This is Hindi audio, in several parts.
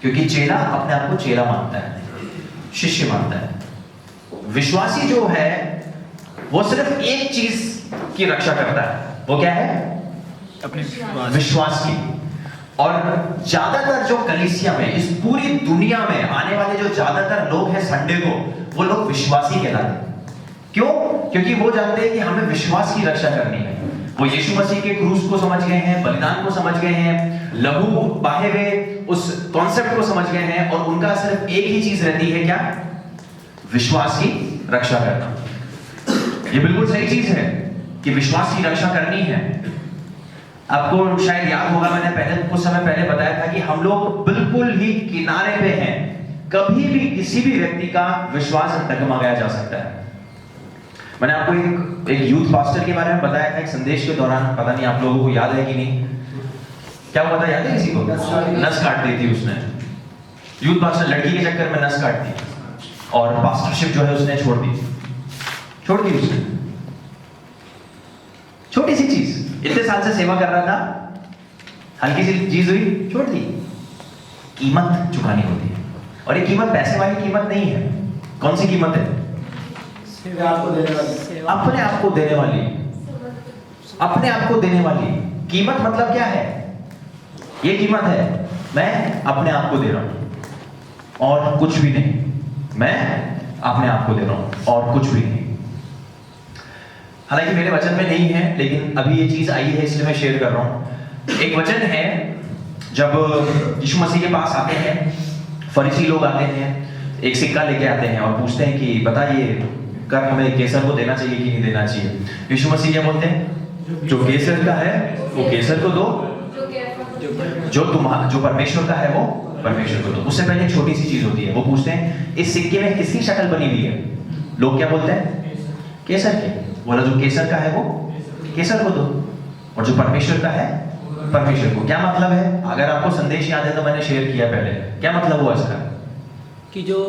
क्योंकि चेला अपने आप को चेला मानता है, शिष्य मानता है। विश्वासी जो है वो सिर्फ एक चीज की रक्षा करता है, वो क्या है? अपने विश्वास की। और ज्यादातर जो कलीसिया में, इस पूरी दुनिया में आने वाले जो ज्यादातर लोग हैं संडे को, वो लोग विश्वासी कहलाते हैं। क्यों? क्योंकि वो जानते हैं कि हमें विश्वास की रक्षा करनी है। वो यीशु मसीह के क्रूस को समझ गए हैं, बलिदान को समझ गए हैं, लहू बहे हुए उस कॉन्सेप्ट को समझ गए हैं, और उनका सिर्फ एक ही चीज रहती है, क्या? विश्वास की रक्षा करना। ये बिल्कुल सही चीज है कि विश्वास की रक्षा करनी है। आपको शायद याद होगा, मैंने कुछ समय पहले बताया था कि हम लोग बिल्कुल ही किनारे पे हैं, कभी भी किसी भी व्यक्ति का विश्वास डगमगाया जा सकता है। मैंने आपको एक यूथ पास्टर के बारे में बताया था एक संदेश के दौरान, पता नहीं आप लोगों को याद है कि नहीं। क्या हुआ था, याद है किसी को? नस काट दी थी उसने। यूथ पास्टर लड़की के चक्कर में नस काट दी, और पास्टरशिप जो है उसने छोड़ दी उसने। छोटी सी चीज, इतने साल से सेवा कर रहा था, हल्की सी चीज हुई, छोड़ दी। कीमत चुकानी होती है, और ये कीमत पैसे वाली कीमत नहीं है। कौन सी कीमत है? अपने आप को देने वाली। अपने आप को देने वाली। अपने आप को देने वाली कीमत मतलब क्या है? ये कीमत है, मैं अपने आप को दे रहा हूं और कुछ भी नहीं। मैं अपने आप को दे रहा हूं और कुछ भी नहीं। हालांकि मेरे वचन में नहीं है, लेकिन अभी ये चीज आई है इसलिए मैं शेयर कर रहा हूं। एक वचन है, जब यीशु मसीह के पास आते हैं, फरीसी लोग आते हैं, एक सिक्का लेके आते हैं और पूछते हैं कि बताइए, कर हमें केसर को देना चाहिए कि नहीं देना चाहिए? यीशु मसीह क्या बोलते हैं? जो केसर का है वो केसर को दो, जो परमेश्वर का है वो परमेश्वर को दो। उससे पहले एक छोटी सी चीज होती है, वो पूछते हैं इस सिक्के में किसकी शक्ल बनी हुई है? लोग क्या बोलते हैं? केसर की। बोला जो केसर का है वो केसर को दो, और जो परमेश्वर का है परमेश्वर को। क्या मतलब है? अगर आपको संदेश याद है तो मैंने शेयर किया पहले। क्या मतलब हुआ इसका? कि जो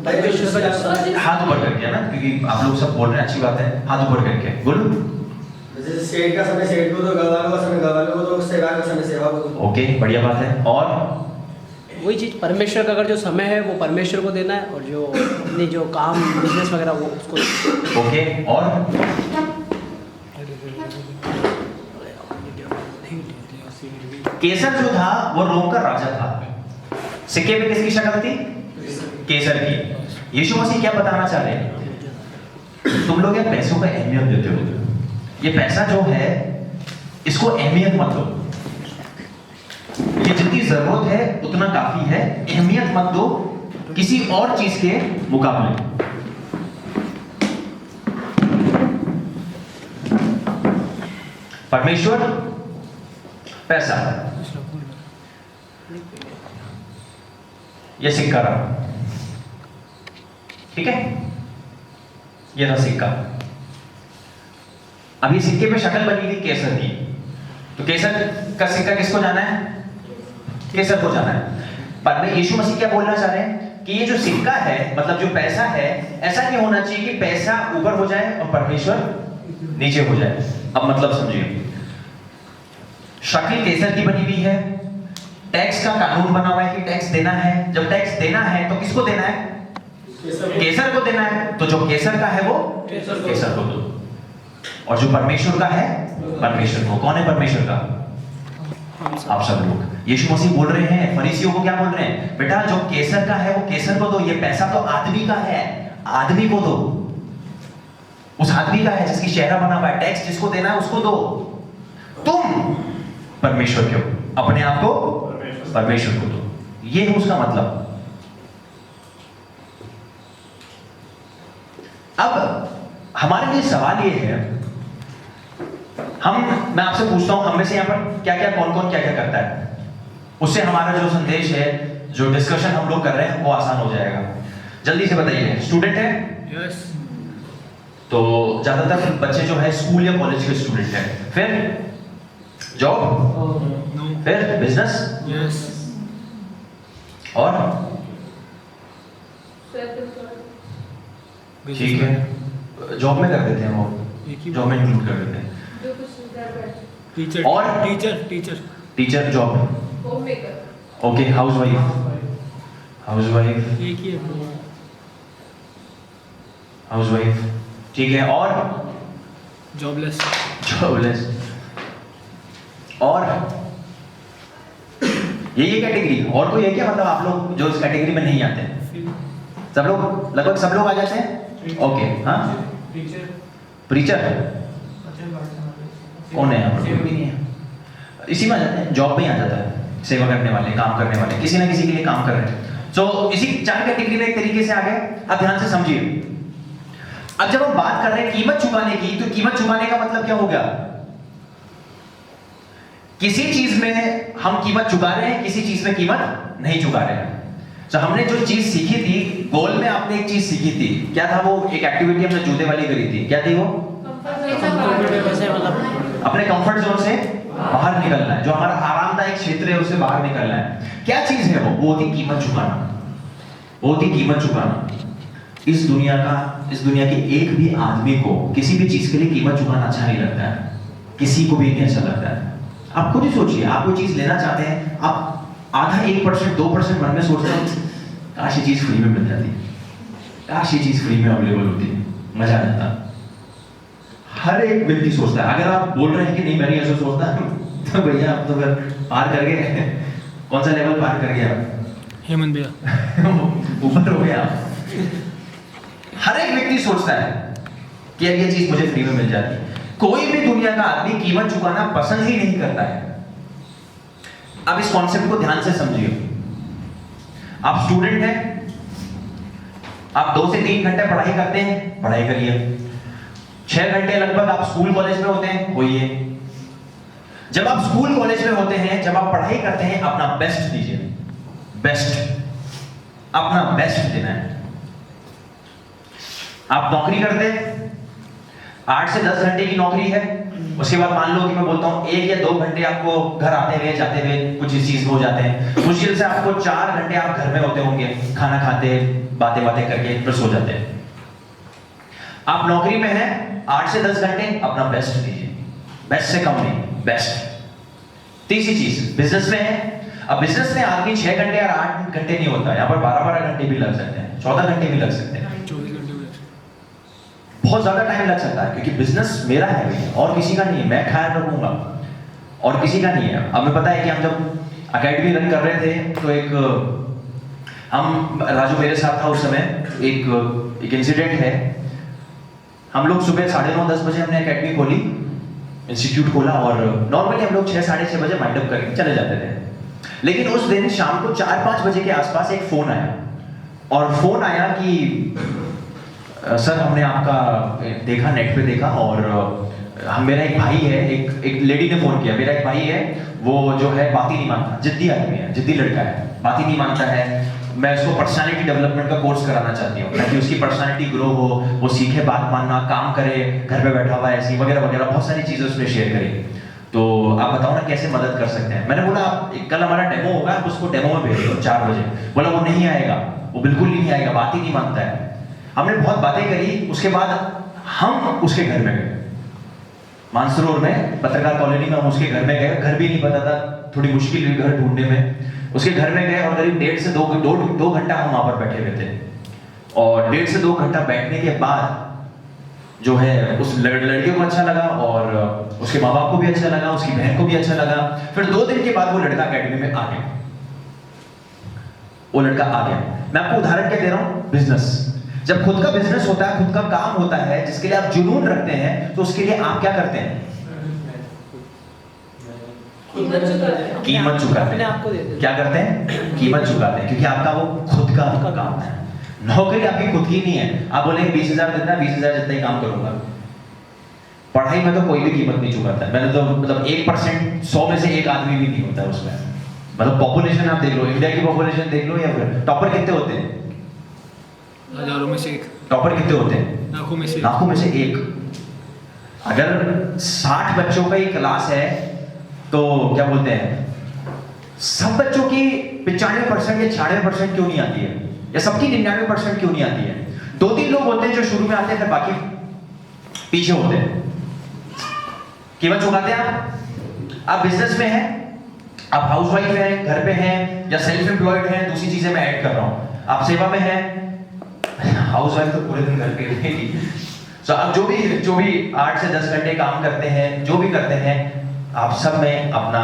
परमेश्वर का जो हाथ ऊपर करके, है ना, क्योंकि आप लोग सब बोल रहे हैं, अच्छी बात है। हाथ ऊपर करके बोलो। जैसे सेठ का समय सेठ को दो, गवालों का समय गवालों को दो, सेवा का समय सेवा को दो। ओके, बढ़िया बात है। और वही चीज, परमेश्वर का अगर जो समय है वो परमेश्वर को देना है, और जो अपनी जो काम बिजनेस वगैरह वो उसको। ओके, और केसर जो था वो रोम का राजा था। सिक्के में किसकी शक्ल थी? केसर की। यीशु मसीह क्या बताना चाह रहे हैं? तुम लोग ये पैसों का अहमियत देते हो, ये पैसा जो है इसको अहमियत मत दो। ये जितनी जरूरत है उतना काफी है, अहमियत मत दो किसी और चीज के मुकाबले। परमेश्वर, पैसा, ये सिक्का रहा, ठीक है? ये रहा सिक्का। अब ये सिक्के पे शक्ल बनी थी केसर की, तो केसर का सिक्का किसको जाना है? केसर को जाना है। पर यीशु मसीह क्या बोलना चाह रहे हैं कि ये जो सिक्का है, मतलब जो पैसा है, ऐसा नहीं होना चाहिए कि पैसा ऊपर हो जाए और परमेश्वर नीचे हो जाए। अब मतलब समझिए, शक्ल केसर की बनी हुई है, टैक्स का कानून बना हुआ है कि टैक्स देना है। जब टैक्स देना है तो किसको देना है? केसर को देना है। तो जो केसर का है वो केसर को दो, और जो परमेश्वर का है परमेश्वर को। कौन है परमेश्वर का? आप सब लोग। यीशु मसीह बोल रहे हैं फरीसियों को, क्या बोल रहे हैं? बेटा जो केसर का है वो केसर को दो, ये पैसा तो आदमी का है, आदमी को दो। उस आदमी का है जिसकी चेहरा बना हुआ है, टैक्स जिसको देना है उसको दो। तुम परमेश्वर के हो, अपने आप को परमेश्वर को दो। ये है उसका मतलब। अब हमारे लिए सवाल ये है, मैं आपसे पूछता हूं, हम में से यहां पर क्या क्या कौन कौन क्या क्या करता है? उससे हमारा जो संदेश है, जो डिस्कशन हम लोग कर रहे हैं वो आसान हो जाएगा। जल्दी से बताइए। स्टूडेंट है? यस। तो ज्यादातर बच्चे जो है स्कूल या कॉलेज के स्टूडेंट हैं। फिर जॉब, फिर बिजनेस, यस। और ठीक है, जॉब में कर देते हैं, वो जॉब में इंक्लूड कर देते हैं। टीचर और teacher teacher teacher job, homemaker, okay, house wife, housewife, एक ही है। हाउसवाइफ, ठीक है। और जॉबलेस। जॉबलेस, और ये कैटेगरी। और कोई है क्या, मतलब आप लोग जो इस कैटेगरी में नहीं आते? सब लोग, लगभग सब लोग आ जाते हैं। ओके, हाँ। प्रीचर कौन है यहाँ पर? कोई भी नहीं है। इसी में आ जाते हैं, जॉब में ही आ जाता है। सेवा करने वाले, काम करने वाले, किसी ना किसी के लिए काम कर रहे हैं। तो इसी 4 कैटेगरी में एक तरीके से आ गए। अब ध्यान से समझिए, अब जब हम बात कर रहे हैं कीमत चुकाने की, तो कीमत चुकाने का मतलब क्या हो गया? किसी चीज में हम कीमत चुका रहे हैं, किसी चीज में कीमत नहीं चुका रहे हैं। तो हमने जो चीज सीखी थी, गोल में आपने एक चीज सीखी थी, क्या था वो? एक एक्टिविटी हमने जूते वाली करी थी, क्या थी वो? अपने कंफर्ट जोन से बाहर निकलना है, जो हमारा आरामदायक क्षेत्र है उससे बाहर निकलना है। क्या चीज है वो? होती कीमत चुकाना, वो होती कीमत चुकाना। इस दुनिया के एक भी आदमी को किसी भी चीज के लिए कीमत चुकाना अच्छा नहीं लगता है, किसी को भी नहीं अच्छा लगता है। आप खुद ही सोचिए, आप कोई चीज लेना चाहते हैं, आप आधा 1% 2% मन में सोचते हैं, काश ये चीज फ्री में मिल जाती, काश ये चीज फ्री में अवेलेबल होती, मजा आ जाता। हर एक व्यक्ति सोचता है। अगर आप बोल रहे हैं कि नहीं मैं नहीं ऐसा सोचता, तो भैया आप तो फिर पार कर गए। कौन सा लेवल पार कर गया? हेमंत भैया ऊपर हो गया। हर एक व्यक्ति सोचता है कि अब ये चीज मुझे फ्री में मिल जाती। कोई भी दुनिया का आदमी कीमत चुकाना पसंद ही नहीं करता है। अब इस कॉन्सेप्ट को ध्यान से समझिए। आप स्टूडेंट हैं, आप 2 से 3 घंटे पढ़ाई करते हैं, पढ़ाई करिए। 6 घंटे लगभग आप स्कूल कॉलेज में होते हैं, होइए। जब आप स्कूल कॉलेज में होते हैं, जब आप पढ़ाई करते हैं, अपना बेस्ट दीजिए, बेस्ट, अपना बेस्ट देना है। आप नौकरी करते हैं, 8 से 10 घंटे की नौकरी है। उसके बाद मान लो कि मैं बोलता हूं 1 या 2 घंटे आपको घर आते हुए जाते हुए कुछ इस चीज में हो जाते हैं। मुश्किल से आपको 4 घंटे आप घर में होते होंगे, खाना खाते, बातें बातें करके फिर सो जाते हैं। आप नौकरी में हैं, 8 से 10 घंटे अपना बेस्ट दीजिए, बेस्ट से कम नहीं, बेस्ट। तीसरी चीज, बिजनेस में है। अब बिजनेस में आदमी 6 घंटे या 8 घंटे नहीं होता, यहाँ पर 12-12 घंटे भी लग सकते हैं, 14 घंटे भी लग सकते हैं, 24 घंटे भी। बहुत ज्यादा टाइम लग सकता है, क्योंकि बिजनेस मेरा है भैया, और किसी का नहीं है। मैं ख्याल रखूंगा और किसी का नहीं है। अब मैं पता है कि हम जब अकेडमी रन कर रहे थे, तो राजू मेरे साथ था उस समय, एक इंसिडेंट है। हम लोग सुबह 9:30-10 बजे हमने अकेडमी खोली, इंस्टीट्यूट खोला, और नॉर्मली हम लोग 6-6:30 बजे माइंड अप करके चले जाते थे। लेकिन उस दिन शाम को 4-5 बजे के आसपास एक फोन आया, और फोन आया कि सर हमने आपका देखा, नेट पे देखा, और मेरा एक भाई है, एक लेडी ने फोन किया, मेरा एक भाई है, वो जो है बात ही नहीं मानता, जिद्दी आदमी है, जिद्दी लड़का है, बात ही नहीं मानता है। मैं उसको पर्सनालिटी डेवलपमेंट का कोर्स कराना चाहती हूँ, ताकि उसकी पर्सनालिटी ग्रो हो, वो सीखे बात मानना, काम करे, घर पे बैठा हुआ ऐसी वगैरह वगैरह, बहुत सारी चीजें उसने शेयर करी। तो आप बताओ ना कैसे मदद कर सकते हैं। मैंने बोला कल हमारा डेमो होगा, आप उसको डेमो में भेज दो 4 बजे। बोला वो नहीं आएगा, वो बिल्कुल ही नहीं आएगा, बात ही नहीं मानता है। हमने बहुत बातें करी, उसके बाद हम उसके घर में गए, मानसरोवर में पत्रकार कॉलोनी में। हम उसके घर में गए, घर भी नहीं पता था, थोड़ी मुश्किल हुई घर ढूंढने में। उसके घर में गए और करीब 1.5 से 2 घंटा हम वहां पर बैठे हुए थे। और 1.5 से 2 घंटा बैठने के बाद जो है उस लड़के को अच्छा लगा, और उसके माँ बाप को भी अच्छा लगा, उसकी बहन को भी अच्छा लगा। फिर 2 दिन के बाद वो लड़का अकेडमी में आ गया, वो लड़का आ गया। मैं आपको उदाहरण क्या दे रहा हूँ, बिजनेस। जब खुद का बिजनेस होता है, खुद का काम होता है, जिसके लिए आप जुनून रखते हैं, तो उसके लिए आप क्या करते हैं? कीमत चुकाते हैं। क्या करते हैं? कीमत चुकाते हैं, क्योंकि आपका वो खुद का काम है। नौकरी आपकी खुद की नहीं है। आप बोलेंगे 20,000 देना, 20,000 जितना ही काम करूंगा। पढ़ाई में तो कोई भी कीमत नहीं चुकाता है। मैंने तो मतलब 1%, 100 में से 1 आदमी भी नहीं होता उसमें। मतलब पॉपुलेशन आप देख लो, इंडिया की पॉपुलेशन देख लो, या फिर टॉपर कितने होते हैं? हजारों में से 1। टॉपर कितने होते हैं? लाखों में से 1। अगर 60 बच्चों का ही क्लास है, तो क्या बोलते हैं, सब बच्चों की 95% या 96% क्यों नहीं आती है, या सबकी 99% क्यों नहीं आती है? 2-3 लोग होते हैं जो शुरू में आते हैं, फिर बाकी पीछे होते हैं। कीमत चुकाते हैं आप बिजनेस में हैं, आप हाउसवाइफ हैं, घर पे हैं, या सेल्फ एम्प्लॉयड हैं, दूसरी चीज चीजें मैं ऐड कर रहा हूँ। आप सेवा में हैं, हाउस वाइफ तो पूरे दिन घर पे रहेगी, सो आप जो भी 8 से 10 घंटे काम करते हैं, जो भी करते हैं, आप सब में अपना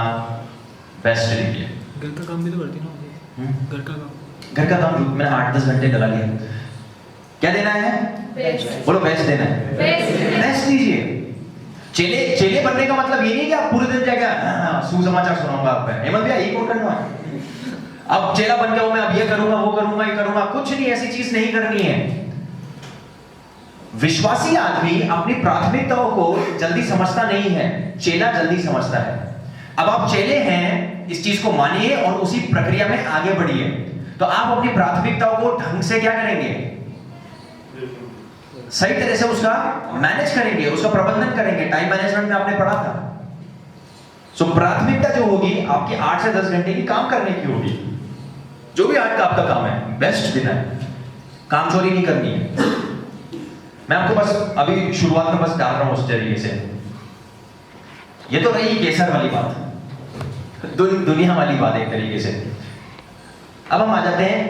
बेस्ट दीजिए। घर का काम भी तो करती ना, घर का काम मैंने 8-10 घंटे लगा लिया, क्या देना है? बोलो बेस्ट देना है, बेस्ट दीजिए। चेले बनने का मतलब ये नहीं कि आप पूरे दिन जाकर सुसमाचार सुनाऊंगा आप पे, हेमंत भैया ये कौन करना है, अब चेला बन गया हूं मैं, अब ये करूंगा वो करूंगा ये करूंगा, कुछ नहीं, ऐसी चीज नहीं करनी है। विश्वासी आदमी अपनी प्राथमिकताओं को जल्दी समझता नहीं है, चेला जल्दी समझता है। अब आप चेले हैं, इस चीज को मानिए और उसी प्रक्रिया में आगे बढ़िए, तो आप अपनी प्राथमिकताओं को ढंग से क्या करेंगे, सही तरह से उसका मैनेज करेंगे, उसका प्रबंधन करेंगे। टाइम मैनेजमेंट में आपने पढ़ा था। सो प्राथमिकता जो होगी आपकी 8 से 10 घंटे की काम करने की होगी, जो भी आज का आपका काम है, बेस्ट देना है, काम चोरी नहीं करनी है। मैं आपको बस अभी शुरुआत में बस डाल रहा हूं उस तरीके से। ये तो रही केसर वाली बात, दुनिया वाली बात एक तरीके से। अब हम आ जाते हैं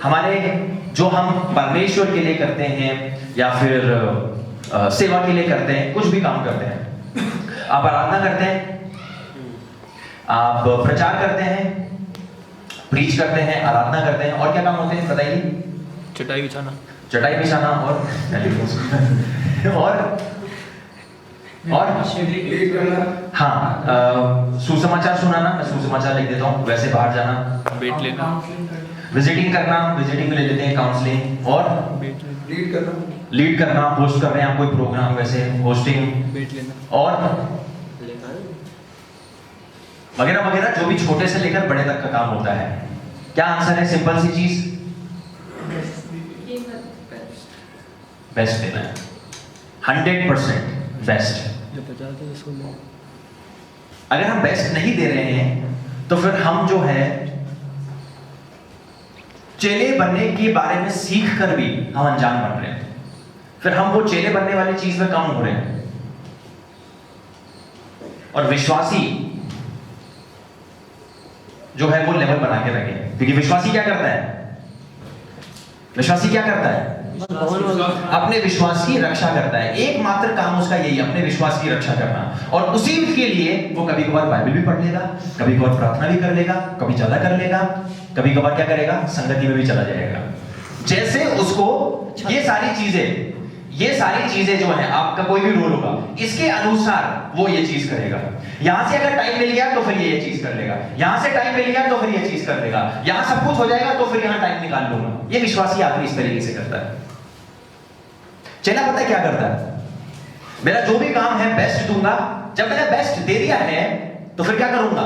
हमारे जो हम परमेश्वर के लिए करते हैं या फिर सेवा के लिए करते हैं, कुछ भी काम करते हैं। आप आराधना करते हैं, आप प्रचार करते हैं, प्रीच करते हैं, आराधना करते हैं, और क्या काम होते हैं बताइए? चटाई बिछाना और हाँ, सुसमाचार सुनाना, मैं सुसमाचार लिख देता हूँ, वैसे बाहर जाना, वेट लेना, विजिटिंग करना, विजिटिंग में ले लेते हैं काउंसलिंग, और लीड करना, होस्ट कर रहे हैं आप कोई प्रोग्राम, वैसे होस्टिंग, वेट लेना, और वगैरह वगैरह, जो भी छोटे से लेकर बड़े तक का काम होता है। क्या आंसर है? सिंपल सी चीज, बेस्ट देना है, 100% बेस्ट। अगर हम बेस्ट नहीं दे रहे हैं तो फिर हम जो है चेले बनने के बारे में सीख कर भी हम अनजान बन रहे हैं, फिर हम वो चेले बनने वाली चीज में कम हो रहे हैं। और विश्वासी जो है वो लेवल बना के रखे, क्योंकि विश्वासी क्या करता है? विश्वासी क्या करता है? अपने विश्वास की रक्षा करता है। एकमात्र काम उसका यही, अपने विश्वास की रक्षा करना। और उसी के लिए वो कभी कभार बाइबल भी पढ़ लेगा, कभी कभार प्रार्थना भी कर लेगा, कभी ज्यादा कर लेगा, कभी कभार क्या करेगा, संगति में भी चला जाएगा। जैसे उसको ये सारी चीजें जो है, आपका कोई भी रोल होगा, इसके अनुसार वो ये चीज करेगा। यहां से अगर टाइम मिल गया तो फिर ये चीज कर लेगा, यहां से टाइम मिल गया तो फिर ये चीज कर लेगा, यहां सब कुछ हो जाएगा तो फिर यहां टाइम निकाल लूंगा। ये विश्वासी आदमी इस तरीके से करता है। चेला पता है क्या करता है? मेरा जो भी काम है बेस्ट दूंगा, जब मैंने बेस्ट दे दिया है तो फिर क्या करूंगा?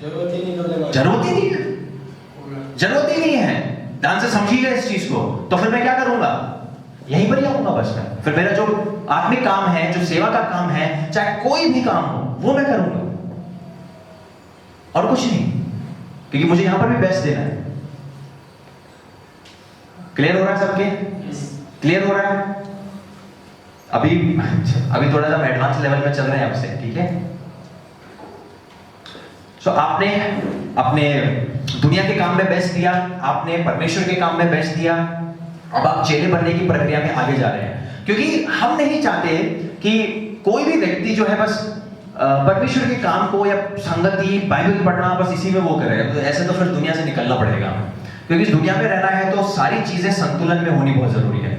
जरूरत ही नहीं है। ध्यान से समझिएगा इस चीज को। तो फिर मैं क्या करूंगा? यहीं पर ही आऊंगा बस मैं। फिर मेरा जो आत्मिक काम है, जो सेवा का काम है, चाहे कोई भी काम हो, वो मैं करूंगा और कुछ नहीं, क्योंकि मुझे यहां पर भी बेस्ट देना है। क्लियर हो रहा है सबके? क्लियर हो रहा है? अभी थोड़ा सा हम एडवांस लेवल में चल रहे हैं आपसे, ठीक है? सो आपने अपने दुनिया के काम में बेस्ट दिया, आपने परमेश्वर के काम में बेस्ट दिया, अब आप चेले बनने की प्रक्रिया में आगे जा रहे हैं। क्योंकि हम नहीं चाहते कि कोई भी व्यक्ति जो है बस परमेश्वर के काम को या संगति, बाइबल पढ़ना, बस इसी में वो करे। ऐसे तो फिर दुनिया से निकलना पड़ेगा, क्योंकि इस दुनिया में रहना है तो सारी चीजें संतुलन में होनी बहुत जरूरी है।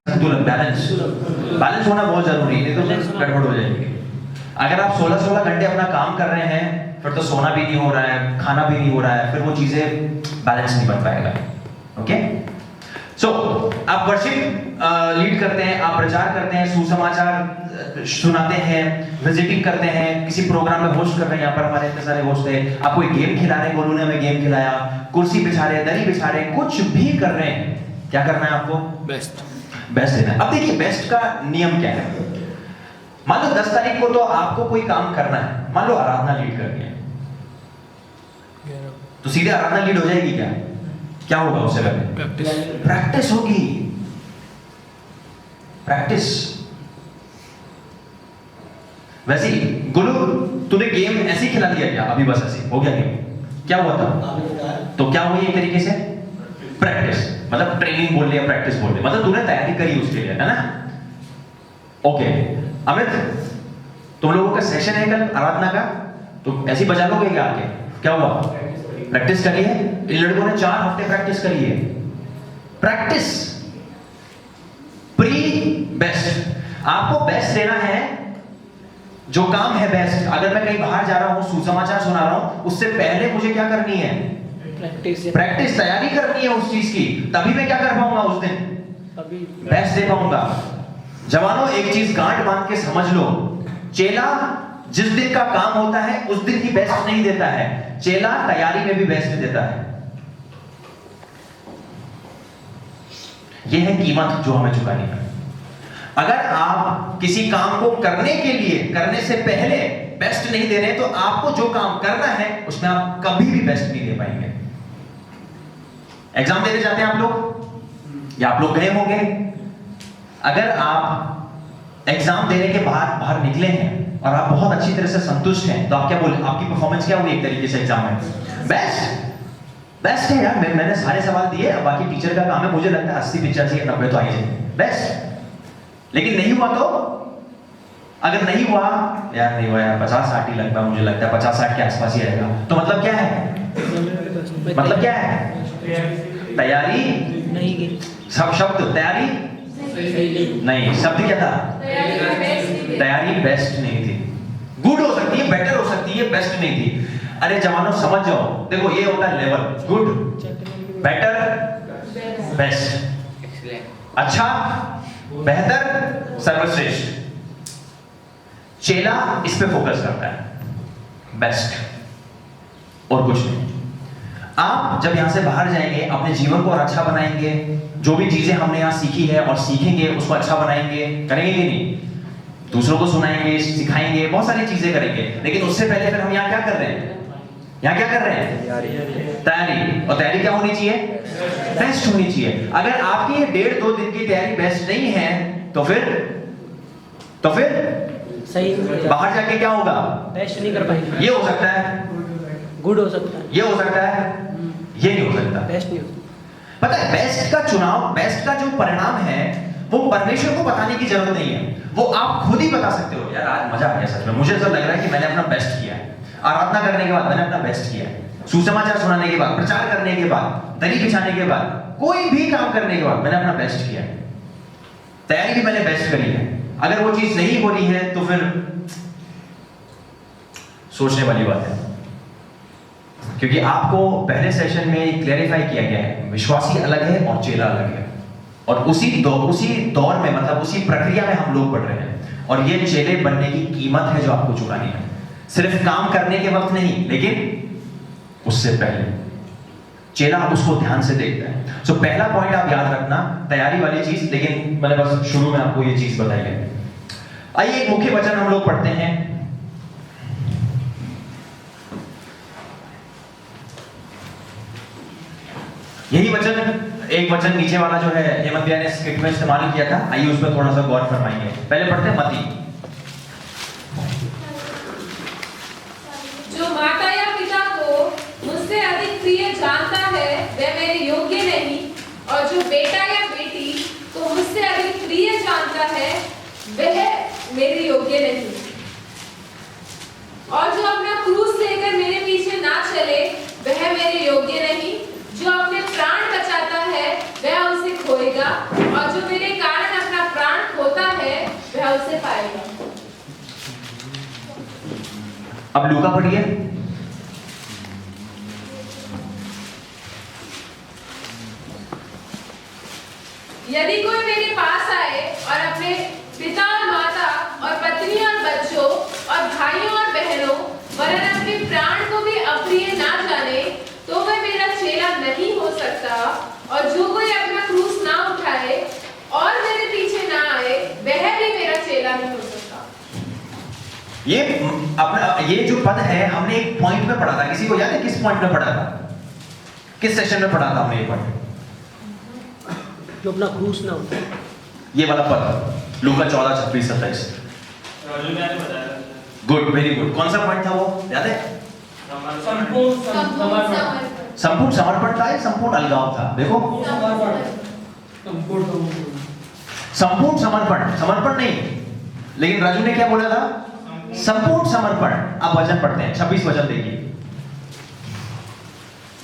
संतुलन, बैलेंस होना बहुत जरूरी है, नहीं तो गड़बड़ हो जाएगी। अगर आप 16-16 घंटे अपना काम कर रहे हैं, फिर तो सोना भी नहीं हो रहा है, खाना भी नहीं हो रहा है, फिर वो चीजें बैलेंस नहीं बन पाएगा। ओके? सो आप वर्शिप लीड करते हैं, आप प्रचार करते हैं, सुसमाचार सुनाते हैं, विजिटिंग करते हैं, किसी प्रोग्राम में होस्ट कर रहे हैं। यहाँ पर हमारे इतने सारे होस्ट हैं। आप कोई गेम खिला रहे हैं, गोलू ने हमें गेम खिलाया, कुर्सी बिछा रहे हैं, दरी बिछा रहे हैं, कुछ भी कर रहे हैं, क्या करना है आपको? बेस्ट देना है। अब देखिए बेस्ट का नियम क्या है। मान लो 10 तारीख को तो आपको कोई काम करना है, मान लो आराधना लीड करनी है, तो सीधे आराधना लीड हो जाएगी क्या? क्या होगा उससे पहले? प्रैक्टिस होगी, प्रैक्टिस। वैसे ही गुरु, तूने गेम ऐसे ही खिला दिया क्या? अभी बस ऐसे हो गया गेम, क्या हुआ था? आपने बताया तो क्या हुई एक तरीके से? प्रैक्टिस, मतलब ट्रेनिंग बोल रहे या प्रैक्टिस बोल रहे, मतलब तूने तैयारी करी उसके लिए, है ना? ओके अमित, तुम लोगों का सेशन है कल आराधना का, तो ऐसे ही बजा लोगे क्या आके? क्या हुआ? प्रैक्टिस करी है? इन लड़कों ने 4 हफ्ते प्रैक्टिस करी है। प्रैक्टिस प्री बेस्ट, आपको बेस्ट देना है। जो काम है बेस्ट, अगर मैं कहीं बाहर जा रहा हूं, सुसमाचार सुना रहा हूं, उससे पहले मुझे क्या करनी है? प्रैक्टिस, तैयारी करनी है उस चीज की, तभी मैं क्या कर पाऊंगा उस दिन? अभी बेस्ट दे पाऊंगा। जवानों एक चीज गांठ बांध के समझ लो, चेला जिस दिन का काम होता है उस दिन ही बेस्ट नहीं देता है, चेला तैयारी में भी बेस्ट देता है। यह है कीमत जो हमें चुकानी है। अगर आप किसी काम को करने के लिए, करने से पहले बेस्ट नहीं दे रहे, तो आपको जो काम करना है उसमें आप कभी भी बेस्ट नहीं दे पाएंगे। एग्जाम देने जाते हैं आप लोग, या आप लोग गए होंगे, अगर आप एग्जाम देने के बाहर निकले हैं और आप बहुत अच्छी तरह से संतुष्ट हैं, तो आप क्या बोले? आपकी परफॉर्मेंस क्या हुई एक तरीके से एग्जाम में? बेस्ट है यार, मैंने सारे सवाल दिए, अब बाकी टीचर का काम है, मुझे लगता है 80, 85, 90 तो आ ही जाएंगे, बेस्ट। लेकिन नहीं हुआ तो? अगर नहीं हुआ यार, नहीं हुआ यार, 50-60 ही लगता है, मुझे लगता है 50-60 के आसपास ही आएगा, तो मतलब क्या है? मतलब क्या है? तैयारी नहीं की सब शब्द तैयारी नहीं, शब्द क्या था? तैयारी बेस्ट नहीं थी। गुड हो सकती है, बेटर हो सकती है, बेस्ट नहीं थी। अरे जवानों समझ जाओ, देखो ये होता है लेवल, गुड, बेटर, बेस्ट, अच्छा, बेहतर, सर्वश्रेष्ठ। चेला इस पे फोकस करता है, बेस्ट और कुछ नहीं। आप जब यहां से बाहर जाएंगे, अपने जीवन को और अच्छा बनाएंगे, जो भी चीजें हमने यहां सीखी है और सीखेंगे उसको अच्छा बनाएंगे, करेंगे कि नहीं? दूसरों को सुनाएंगे, सिखाएंगे, बहुत सारी चीजें करेंगे। लेकिन उससे पहले फिर हम यहाँ क्या कर रहे हैं? यहाँ क्या कर रहे हैं? तैयारी। और तैयारी क्या होनी चाहिए? बेस्ट होनी चाहिए। अगर आपकी ये 1.5-2 दिन की तैयारी बेस्ट नहीं है, तो फिर सही बाहर जाके क्या होगा? बेस्ट नहीं कर पाएंगे। ये हो सकता है, गुड हो सकता है, ये हो सकता है, ये नहीं हो सकता। बेस्ट नहीं हो पता है, बेस्ट का चुनाव, बेस्ट का जो परिणाम है, वो परमेश्वर को बताने की जरूरत नहीं है, वो आप खुद ही बता सकते हो। यार आज मजा आ गया सच में, मुझे ऐसा लग रहा है कि मैंने अपना बेस्ट किया है। आराधना करने के बाद मैंने अपना बेस्ट किया है, सुसमाचार सुनाने के बाद, प्रचार करने के बाद, दरी बिछाने के बाद, कोई भी काम करने के बाद मैंने अपना बेस्ट किया है। तैयारी भी मैंने बेस्ट करी है। अगर वो चीज नहीं हो रही है तो फिर सोचने वाली बात है, क्योंकि आपको पहले सेशन में क्लैरिफाई किया गया है, विश्वासी अलग है और चेला अलग है। और उसी दौर में, मतलब उसी प्रक्रिया में हम लोग बढ़ रहे हैं। और ये चेले बनने की कीमत है जो आपको चुकानी है, सिर्फ काम करने के वक्त नहीं, लेकिन उससे पहले। चेला उसको ध्यान से देखता है। सो पहला पॉइंट आप याद रखना, तैयारी वाली चीज, लेकिन मैंने बस शुरू में आपको ये चीज बताई है। आइए एक मुख्य वचन हम लोग पढ़ते हैं, यही वचन, एक वचन नीचे वाला जो है हेमंत भैया ने स्क्रिप्ट में इस्तेमाल किया था। आइए उस पर थोड़ा सा गौर फरमाएंगे। पहले पढ़ते हैं मती। जो माता या पिता को मुझसे अधिक प्रिय जानता है वह मेरे योग्य नहीं, और जो बेटा या बेटी को मुझसे अधिक प्रिय जानता है वह मेरे योग्य नहीं। और जो अपना क्रूस लेकर मेरे पीछे ना चले वह मेरे योग्य नहीं। जो अपने प्राण बचाता है वह उसे खोएगा, और जो मेरे कारण अपना प्राण खोता है वह उसे पाएगा। अब लूका पढ़िए। यदि कोई मेरे पास आए और अपने पिता और माता और पत्नी और बच्चों और भाइयों और बहनों वरन अपने प्राण को भी अप्रिय ना जाने, तो वह मेरा चेला नहीं हो सकता। और जो कोई अपना क्रूस ना उठाए और मेरे पीछे ना आए वह भी मेरा चेला नहीं हो सकता। ये जो पद है हमने एक पॉइंट में पढ़ा था। किसी को याद है किस पॉइंट में पढ़ा था? किस सेशन में पढ़ा था हमने ये पॉइंट? जो अपना क्रूस ना हो, ये वाला पद लूका 14:26-27। Good, very good. कौन सा पॉइंट था वो, याद है? संपूर्ण समर्पण। संपूर्ण समर्पण था या संपूर्ण अलगाव था? देखो, संपूर्ण समर्पण, समर्पण नहीं, लेकिन राजू ने क्या बोला था? संपूर्ण समर्पण। आप वचन पढ़ते हैं, 26 वचन देखिए।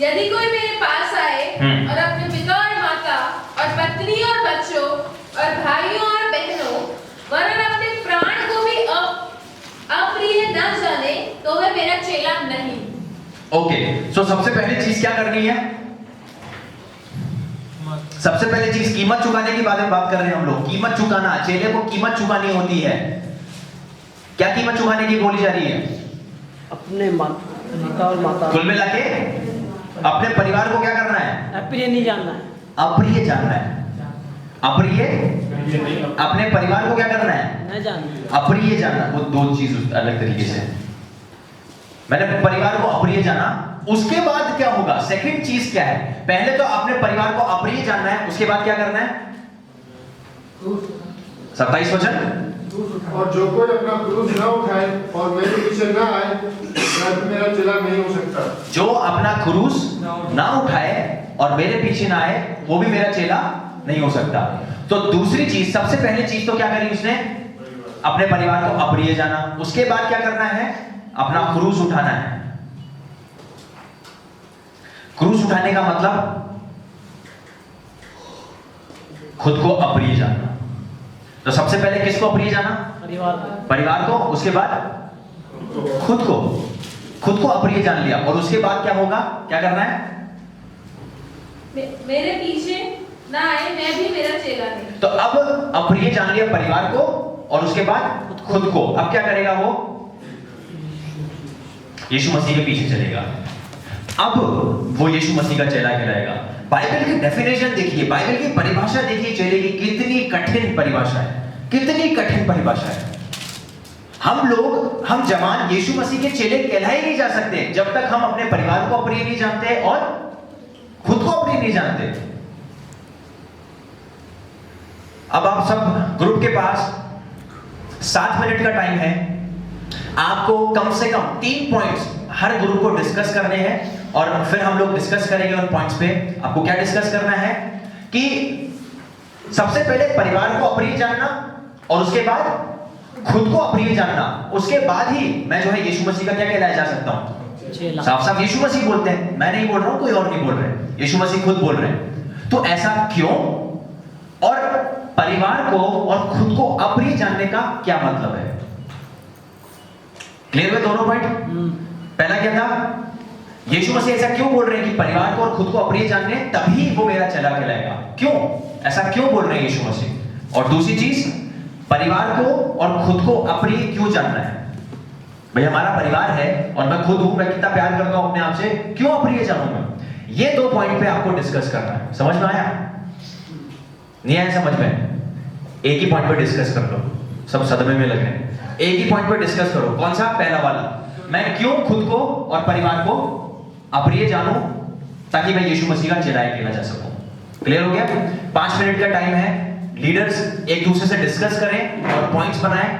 यदि कोई मेरे पास आए और अपने पिता और माता और पत्नी और बच्चों और भाइयों और बहनों वरन अपने प्राण को भी अप्रिय न जाने, तो वह मेरा चेला नहीं। ओके, सो सबसे पहली चीज क्या करनी है? सबसे पहले चीज कीमत चुकाने की बारे में बात कर रहे हैं हम लोग। कीमत चुकाना, चेले को कीमत चुकानी होती है। क्या कीमत चुकाने की बोली जा रही है? अपने पिता और माता, कुल मिला के अपने परिवार को क्या करना है? अप्रिय नहीं जानना है, अप्रिय जानना है। अप्रिय, अपने परिवार को क्या करना है? न जानना। अप्रिय जानना, वो दो चीज अलग तरीके से। मैंने परिवार को अप्रिय जाना, उसके बाद क्या होगा? सेकंड चीज क्या है? पहले तो अपने परिवार को अप्रिय जानना है, उसके बाद क्या करना है? 27 वचन। और जो कोई अपना क्रूस न उठाए और मेरे पीछे न आए, वह भी मेरा चेला नहीं हो सकता। जो अपना क्रूस ना उठाए और मेरे पीछे ना आए, वो भी मेरा चेला नहीं हो सकता। तो दूसरी चीज, सबसे पहली चीज तो क्या करी उसने? अपने परिवार को अप्रिय जाना। उसके बाद क्या करना है? अपना क्रूस उठाना है। क्रूस उठाने का मतलब खुद को अप्रिय जानना। तो सबसे पहले किसको अप्रिय जाना? परिवार को। उसके बाद खुद को अप्रिय जान लिया, और उसके बाद क्या होगा? क्या करना है? मेरे पीछे ना आए, मैं भी मेरा चेला नहीं। तो अब अप्रिय जान लिया परिवार को, और उसके बाद खुद को। अब क्या करेगा वो? यीशु मसीह के पीछे चलेगा। अब वो यीशु मसीह का चेला कहलाएगा। बाइबल की डेफिनेशन देखिए, बाइबल की परिभाषा देखिए चेले की, कितनी कठिन परिभाषा है, कितनी कठिन परिभाषा है। हम जवान यीशु मसीह के चेले कहलाए नहीं जा सकते जब तक हम अपने परिवार को अप्रिय नहीं जानते और खुद को अप्रिय नहीं जानते। अब आप सब ग्रुप के पास 7 मिनट का टाइम है। आपको कम से कम 3 पॉइंट्स हर ग्रुप को डिस्कस करने हैं, और फिर हम लोग डिस्कस करेंगे उन पॉइंट्स पे। आपको क्या डिस्कस करना है कि सबसे पहले परिवार को अप्रिय जानना, और उसके बाद खुद को अप्रिय जानना। उसके बाद ही मैं जो है यीशु मसीह का क्या कहलाया जा सकता हूं? साफ साफ यीशु मसीह बोलते हैं, मैं नहीं बोल रहा हूं, कोई और नहीं बोल रहे, यीशु मसीह खुद बोल रहे हैं। तो ऐसा क्यों? और परिवार को और खुद को अप्रिय जानने का क्या मतलब है? क्लियर है दोनों पॉइंट? पहला क्या था? यीशु मसीह ऐसा क्यों बोल रहे हैं कि परिवार को और खुद को अप्रिय जानने, तभी वो मेरा चेला कहलाएगा? क्यों ऐसा क्यों बोल रहे हैं यीशु मसीह? और दूसरी चीज, परिवार को और खुद को अप्रिय क्यों जानना है? भाई हमारा परिवार है और मैं खुद हूं, मैं कितना प्यार करता हूं अपने आप से, क्यों अप्रिय जानूं मैं? ये 2 पॉइंट पे आपको डिस्कस करना है। समझ में आया? नहीं आया समझ में? एक ही पॉइंट पे डिस्कस कर लो, सब सदमे में लगे। एक ही पॉइंट पे डिस्कस करो। कौन सा? पहला वाला, मैं क्यों खुद को और परिवार को अप्रिय जानूं, ताकि मैं यीशु मसीह का चेला कहला जा सकूं। क्लियर हो गया? 5 मिनट का टाइम है। लीडर्स एक दूसरे से डिस्कस करें और पॉइंट्स बनाएं।